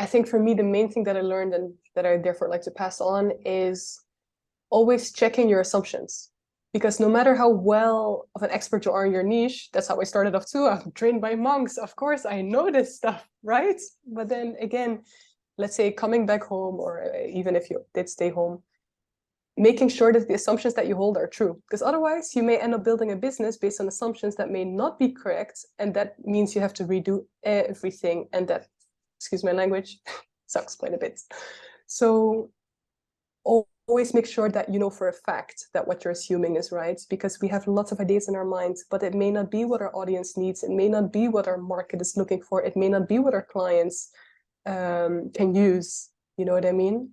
I think for me, the main thing that I learned and that I therefore like to pass on is always checking your assumptions. Because no matter how well of an expert you are in your niche, that's how I started off too. I'm trained by monks. Of course, I know this stuff, right? But then again, let's say coming back home, or even if you did stay home, making sure that the assumptions that you hold are true. Because otherwise, you may end up building a business based on assumptions that may not be correct. And that means you have to redo everything. And that, excuse my language, sucks quite a bit. So always make sure that you know for a fact that what you're assuming is right, because we have lots of ideas in our minds, but it may not be what our audience needs. It may not be what our market is looking for. It may not be what our clients can use. You know what I mean?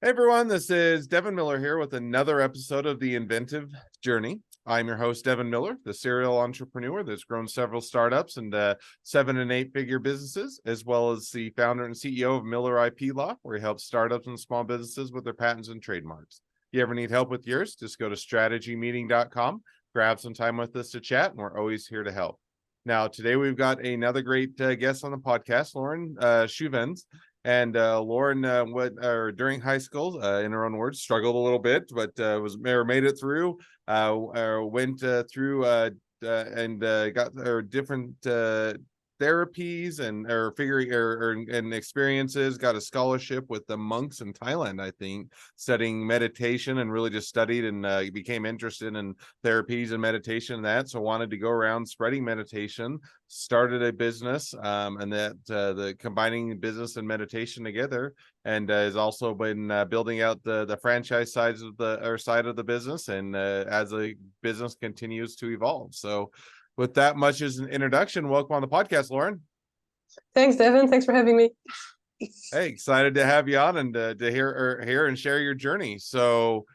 Hey everyone, this is Devin Miller here with another episode of The Inventive Journey. I'm your host, Devin Miller, the serial entrepreneur that's grown several startups and 7- and 8-figure businesses, as well as the founder and CEO of Miller IP Law, where he helps startups and small businesses with their patents and trademarks. If you ever need help with yours, just go to strategymeeting.com, grab some time with us to chat, and we're always here to help. Now, today we've got another great guest on the podcast, Lauren Schuivens. And Lauren, during high school, in her own words, struggled a little bit, but made it through. Went through and got different therapies and experiences. Got a scholarship with the monks in Thailand, I think, studying meditation, and really just studied and became interested in therapies and meditation and that. So wanted to go around spreading meditation. Started a business, and that the combining business and meditation together, and has also been building out the franchise side of the business, and as the business continues to evolve. So with that much as an introduction, welcome on the podcast, Lauren. Thanks, Devin. Thanks for having me. Hey, excited to have you on and to hear and share your journey. So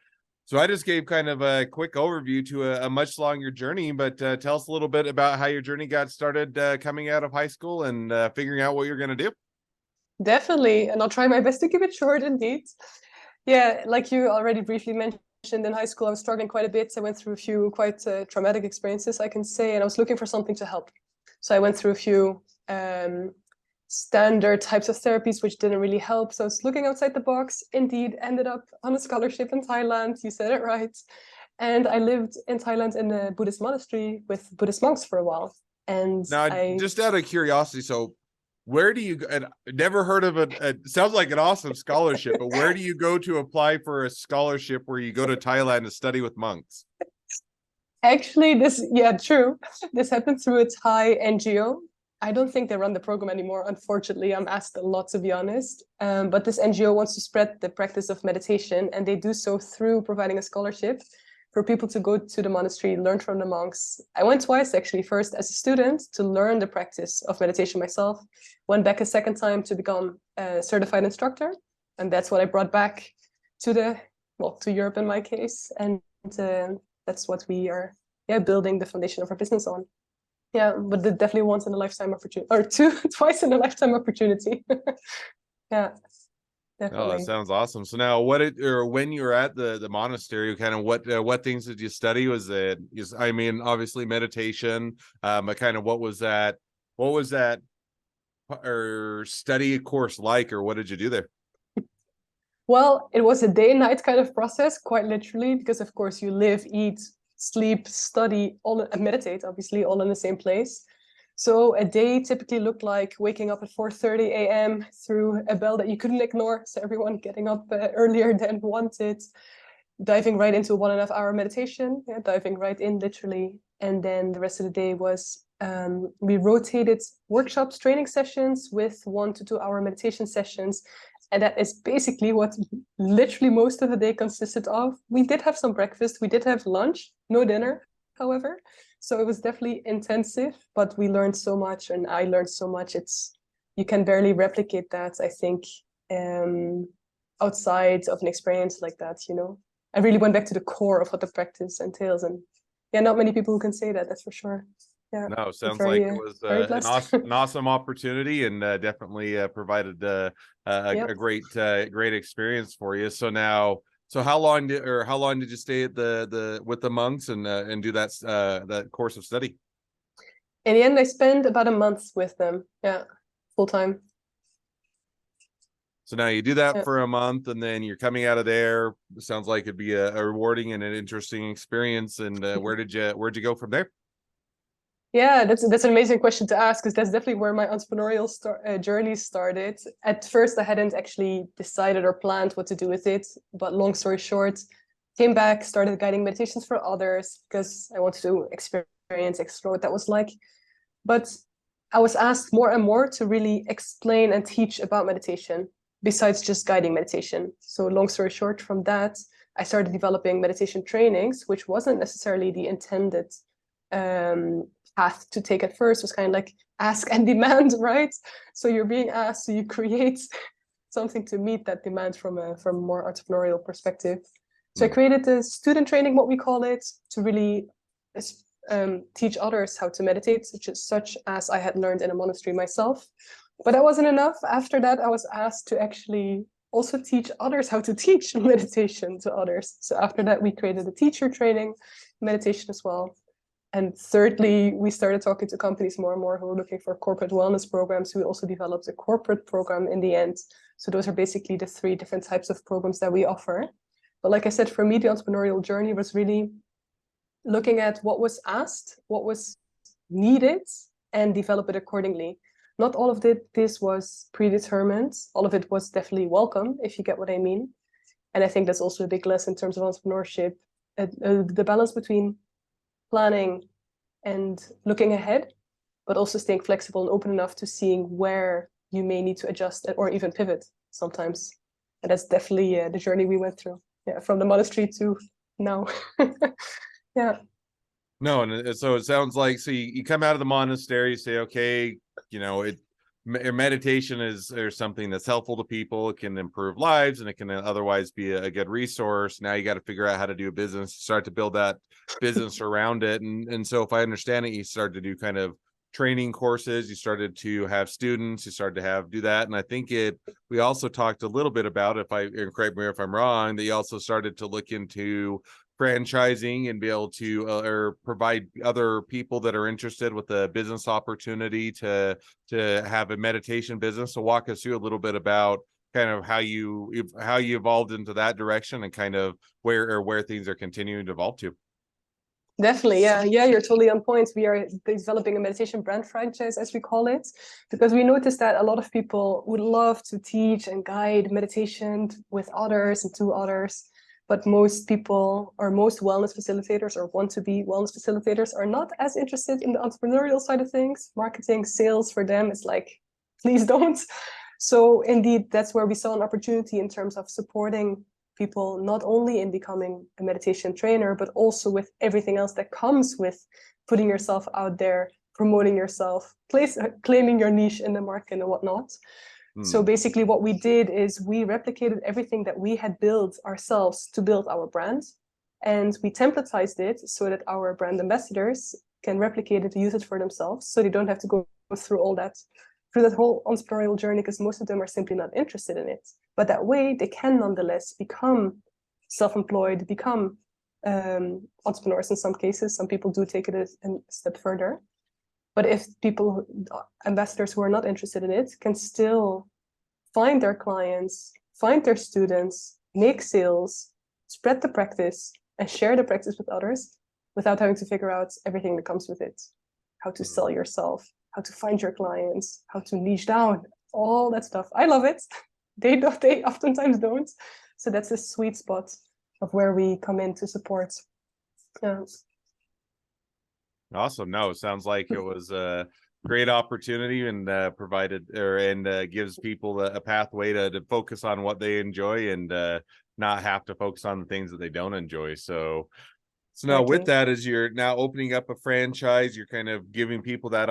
I just gave kind of a quick overview to a much longer journey, but tell us a little bit about how your journey got started coming out of high school and figuring out what you're going to do. Definitely. And I'll try my best to keep it short indeed. Yeah, like you already briefly mentioned, in high school, I was struggling quite a bit. I went through a few quite traumatic experiences, I can say, and I was looking for something to help. So I went through a few standard types of therapies, which didn't really help. So I was looking outside the box, indeed, ended up on a scholarship in Thailand. You said it right. And I lived in Thailand in a Buddhist monastery with Buddhist monks for a while. And now, just out of curiosity, so where do you go? And never heard of it sounds like an awesome scholarship, but where do you go to apply for a scholarship where you go to Thailand to study with monks? Actually, true. This happened through a Thai NGO. I don't think they run the program anymore. Unfortunately, I'm asked a lot, to be honest. But this NGO wants to spread the practice of meditation, and they do so through providing a scholarship for people to go to the monastery, learn from the monks. I went twice, actually. First as a student to learn the practice of meditation myself. Went back a second time to become a certified instructor. And that's what I brought back to Europe in my case. And that's what we are building the foundation of our business on. Yeah, but definitely once in a lifetime opportunity, or twice in a lifetime opportunity. Yeah, definitely. Oh, that sounds awesome. So now, when you were at the monastery, kind of what things did you study? I mean, obviously meditation, but kind of what was that or study course like, or what did you do there? Well, it was a day and night kind of process, quite literally, because of course you live, eat, sleep, study, and meditate, obviously, all in the same place. So a day typically looked like waking up at 4:30 a.m. through a bell that you couldn't ignore. So everyone getting up earlier than wanted, diving right into a 1.5 hour meditation, diving right in literally. And then the rest of the day was, we rotated workshops, training sessions with 1 to 2 hour meditation sessions. And that is basically what literally most of the day consisted of. We did have some breakfast, we did have lunch, no dinner, however. So it was definitely intensive, but we learned so much, and I learned so much. You can barely replicate that, I think, outside of an experience like that, you know. I really went back to the core of what the practice entails, and yeah, not many people who can say that, that's for sure. Yeah, no, sounds like it was an awesome opportunity, and definitely provided a great experience for you. So now, So how long did you stay at the with the monks and do that course of study? In the end, I spent about a month with them. Yeah, full time. So now you do that Yeah. for a month, and then you're coming out of there. It sounds like it'd be a rewarding and an interesting experience. And where'd you go from there? Yeah, that's an amazing question to ask, because that's definitely where my entrepreneurial journey started. At first, I hadn't actually decided or planned what to do with it, but long story short, came back, started guiding meditations for others because I wanted to explore what that was like. But I was asked more and more to really explain and teach about meditation besides just guiding meditation. So long story short, from that, I started developing meditation trainings, which wasn't necessarily the intended path to take at first. It was kind of like ask and demand, right? So you're being asked, so you create something to meet that demand from a more entrepreneurial perspective. So I created the student training, what we call it, to really teach others how to meditate, such as I had learned in a monastery myself. But that wasn't enough. After that, I was asked to actually also teach others how to teach meditation to others. So after that, we created a teacher training, meditation as well. And thirdly, we started talking to companies more and more who were looking for corporate wellness programs. We also developed a corporate program in the end. So those are basically the 3 different types of programs that we offer. But like I said, for me, the entrepreneurial journey was really looking at what was asked, what was needed, and develop it accordingly. Not all of this was predetermined. All of it was definitely welcome, if you get what I mean. And I think that's also a big lesson in terms of entrepreneurship. The balance between planning and looking ahead, but also staying flexible and open enough to seeing where you may need to adjust or even pivot sometimes. And that's definitely the journey we went through. Yeah, from the monastery to now. Yeah. No, and so it sounds like you come out of the monastery, you say, okay, meditation is or something that's helpful to people. It can improve lives, and it can otherwise be a good resource. Now you got to figure out how to do a business, start to build that business around it. And so if I understand it, you started to do kind of training courses, you started to have students, you started to do that. And I think we also talked a little bit about, and correct me if I'm wrong, that you also started to look into franchising and be able to or provide other people that are interested with a business opportunity to have a meditation business. So walk us through a little bit about kind of how you evolved into that direction and kind of where things are continuing to evolve to. Definitely, yeah, you're totally on point. We are developing a meditation brand franchise, as we call it, because we noticed that a lot of people would love to teach and guide meditation with others and to others, but most people or most wellness facilitators or want to be wellness facilitators are not as interested in the entrepreneurial side of things. Marketing, sales, for them, it's like, please don't. So indeed, that's where we saw an opportunity in terms of supporting people not only in becoming a meditation trainer, but also with everything else that comes with putting yourself out there, promoting yourself, claiming your niche in the market and whatnot. So basically what we did is we replicated everything that we had built ourselves to build our brand. And we templatized it so that our brand ambassadors can replicate it, use it for themselves. So they don't have to go through that whole entrepreneurial journey, because most of them are simply not interested in it. But that way they can nonetheless become self-employed, become entrepreneurs in some cases. Some people do take it a step further. But if ambassadors who are not interested in it, can still find their clients, find their students, make sales, spread the practice, and share the practice with others without having to figure out everything that comes with it. How to sell yourself, how to find your clients, how to niche down, all that stuff. I love it. They oftentimes don't. So that's the sweet spot of where we come in to support. Yeah. Awesome. No, it sounds like it was a great opportunity and gives people a pathway to focus on what they enjoy and not have to focus on the things that they don't enjoy. So now with that, as you're now opening up a franchise, you're kind of giving people that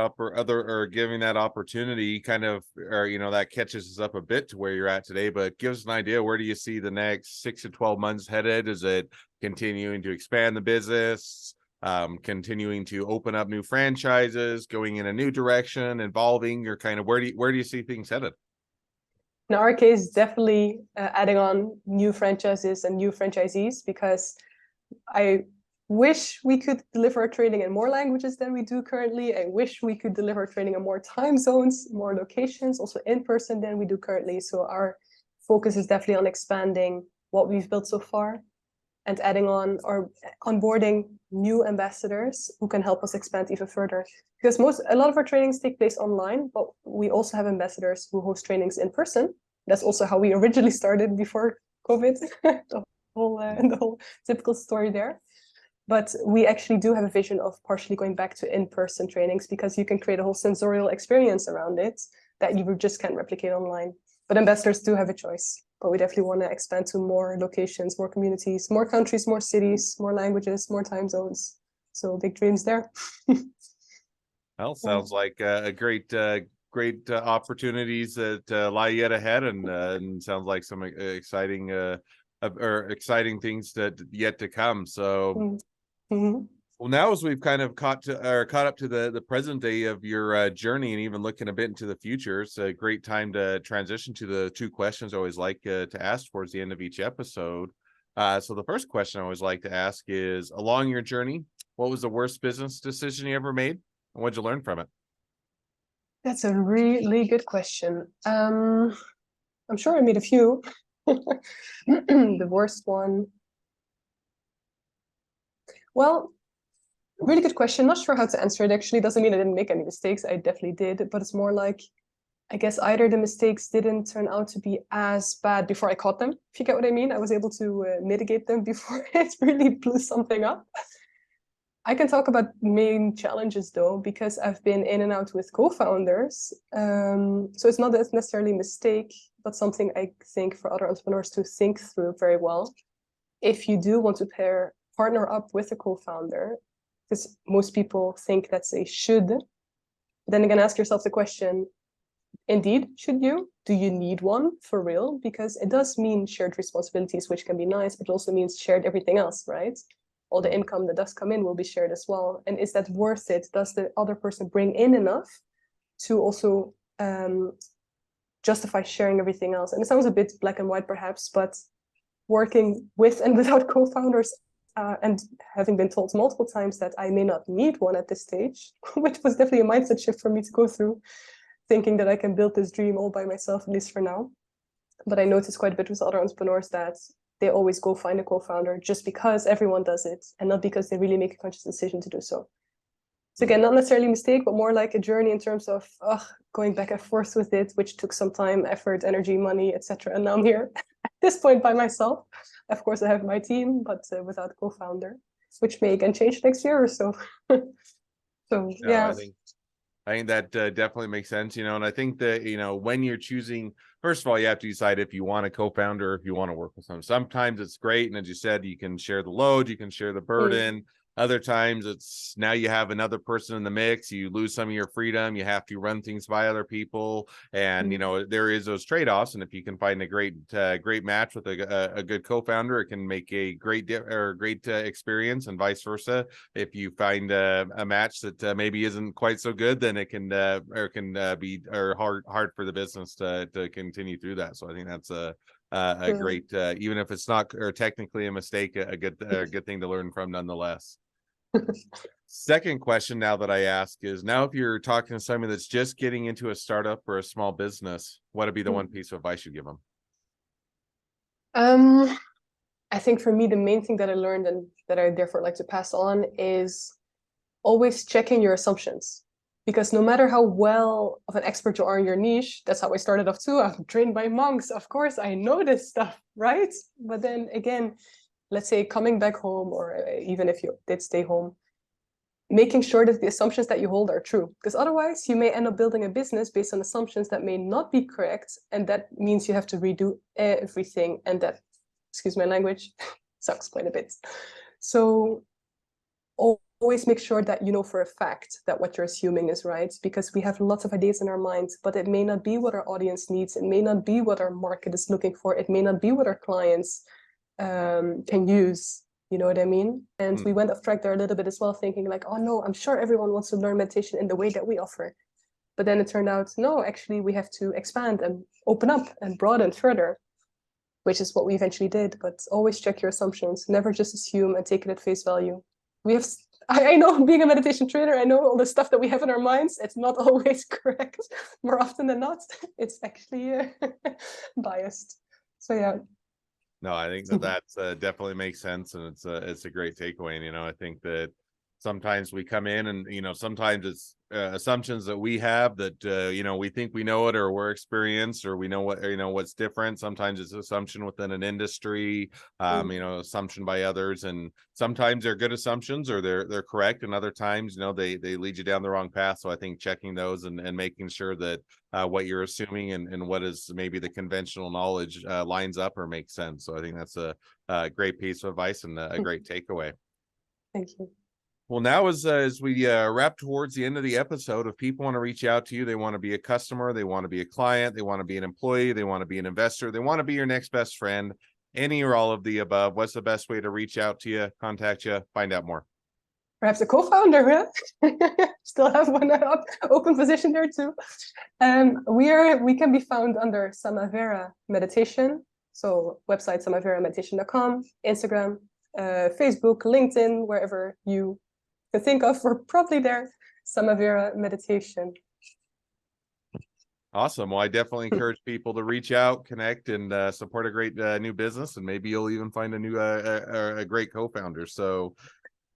giving that opportunity kind of, or, that catches us up a bit to where you're at today, but give us an idea. Where do you see the next 6 to 12 months headed? Is it continuing to expand the business? Continuing to open up new franchises, going in a new direction, evolving, or kind of where do you see things headed? In our case, definitely adding on new franchises and new franchisees, because I wish we could deliver training in more languages than we do currently. I wish we could deliver training in more time zones, more locations, also in person than we do currently. So our focus is definitely on expanding what we've built so far and adding on or onboarding new ambassadors who can help us expand even further. Because a lot of our trainings take place online, but we also have ambassadors who host trainings in person. That's also how we originally started before COVID, the whole typical story there. But we actually do have a vision of partially going back to in-person trainings, because you can create a whole sensorial experience around it that you just can't replicate online. But ambassadors do have a choice. But we definitely want to expand to more locations, more communities, more countries, more cities, more languages, more time zones. So big dreams there. Well, sounds like a great opportunities that lie yet ahead, and sounds like some exciting exciting things that yet to come. So, well, now as we've kind of caught up to the present day of your journey, and even looking a bit into the future, it's a great time to transition to the two questions I always like to ask towards the end of each episode. So the first question I always like to ask is, along your journey, what was the worst business decision you ever made, and what'd you learn from it? That's a really good question. I'm sure I made a few. The worst one. Well, really good question. Not sure how to answer it, actually. Doesn't mean I didn't make any mistakes. I definitely did. But it's more like, I guess either the mistakes didn't turn out to be as bad before I caught them, if you get what I mean. I was able to mitigate them before it really blew something up. I can talk about main challenges though, because I've been in and out with co-founders. So it's not necessarily a mistake, but something I think for other entrepreneurs to think through very well. If you do want to partner up with a co-founder, because most people think that's a should, then again, ask yourself the question, indeed, should you? Do you need one for real? Because it does mean shared responsibilities, which can be nice, but also means shared everything else, right? All the income that does come in will be shared as well. And is that worth it? Does the other person bring in enough to also justify sharing everything else? And it sounds a bit black and white perhaps, but working with and without co-founders and having been told multiple times that I may not need one at this stage, which was definitely a mindset shift for me to go through, thinking that I can build this dream all by myself, at least for now. But I noticed quite a bit with other entrepreneurs that they always go find a co-founder just because everyone does it, and not because they really make a conscious decision to do so. So again, not necessarily a mistake, but more like a journey in terms of going back and forth with it, which took some time, effort, energy, money, etc. And now I'm here at this point by myself. Of course, I have my team, but without a co-founder, which may again change next year or so. So yeah. I think that definitely makes sense, and I think that, when you're choosing, first of all, you have to decide if you want a co-founder, or if you want to work with them. Sometimes it's great. And as you said, you can share the load, you can share the burden. Other times it's now you have another person in the mix, you lose some of your freedom, you have to run things by other people. And, there is those trade-offs. And if you can find a great match with a good co-founder, it can make a great experience, and vice versa. If you find a match that maybe isn't quite so good, then it can be hard for the business to continue through that. So I think that's a great, even if it's not or technically a mistake, a good thing to learn from nonetheless. Second question now that I ask is, now if you're talking to someone that's just getting into a startup or a small business, what would be the one piece of advice you give them? I think for me, the main thing that I learned and that I therefore like to pass on is always checking your assumptions. Because no matter how well of an expert you are in your niche, that's how I started off too. I'm trained by monks. Of course, I know this stuff, right? But then again, let's say coming back home, or even if you did stay home, making sure that the assumptions that you hold are true. Because otherwise, you may end up building a business based on assumptions that may not be correct. And that means you have to redo everything. And that, excuse my language, sucks quite a bit. So always make sure that you know for a fact that what you're assuming is right, because we have lots of ideas in our minds, but it may not be what our audience needs. It may not be what our market is looking for. It may not be what our clients can use. You know what I mean? And we went off track there a little bit as well, thinking like, oh no, I'm sure everyone wants to learn meditation in the way that we offer. But then it turned out, no, actually, we have to expand and open up and broaden further, which is what we eventually did. But always check your assumptions. Never just assume and take it at face value. I know, being a meditation trainer, I know all the stuff that we have in our minds. It's not always correct. More often than not, it's actually biased. So yeah. No, I think that definitely makes sense, and it's a great takeaway. And I think that sometimes we come in and sometimes it's assumptions that we have that we think we know it, or we're experienced, or we know what's different. Sometimes it's assumption within an industry, assumption by others, and sometimes they're good assumptions or they're correct, and other times they lead you down the wrong path. So I think checking those and making sure that what you're assuming and what is maybe the conventional knowledge lines up or makes sense. So I think that's a great piece of advice and a great takeaway. Thank you. Well, now as we wrap towards the end of the episode, if people want to reach out to you, they want to be a customer, they want to be a client, they want to be an employee, they want to be an investor, they want to be your next best friend, any or all of the above, what's the best way to reach out to you, contact you, find out more? Perhaps a co-founder, huh? Still have one open position there too. We can be found under Samavera Meditation. So website samaverameditation.com, Instagram, Facebook, LinkedIn, wherever you can think of, we're probably there. Samavera Meditation. Awesome. Well, I definitely encourage people to reach out, connect, and support a great new business, and maybe you'll even find a great co-founder. So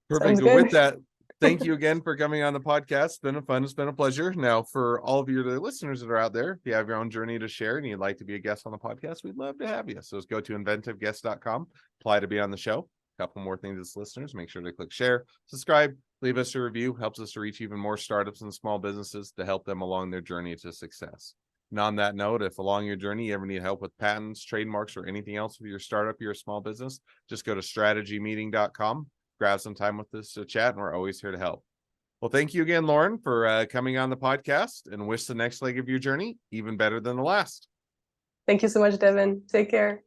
perfect. Well, with that, thank you again for coming on the podcast. It's been fun. It's been a pleasure. Now, for all of your listeners that are out there, if you have your own journey to share and you'd like to be a guest on the podcast, we'd love to have you. So just go to inventiveguest.com, apply to be on the show. A couple more things as listeners, make sure to click share, subscribe, leave us a review. Helps us to reach even more startups and small businesses to help them along their journey to success. And on that note, if along your journey you ever need help with patents, trademarks, or anything else with your startup, your small business, just go to strategymeeting.com. Grab some time with us to chat, and we're always here to help. Well, thank you again, Lauren, for coming on the podcast, and wish the next leg of your journey even better than the last. Thank you so much, Devin. Take care.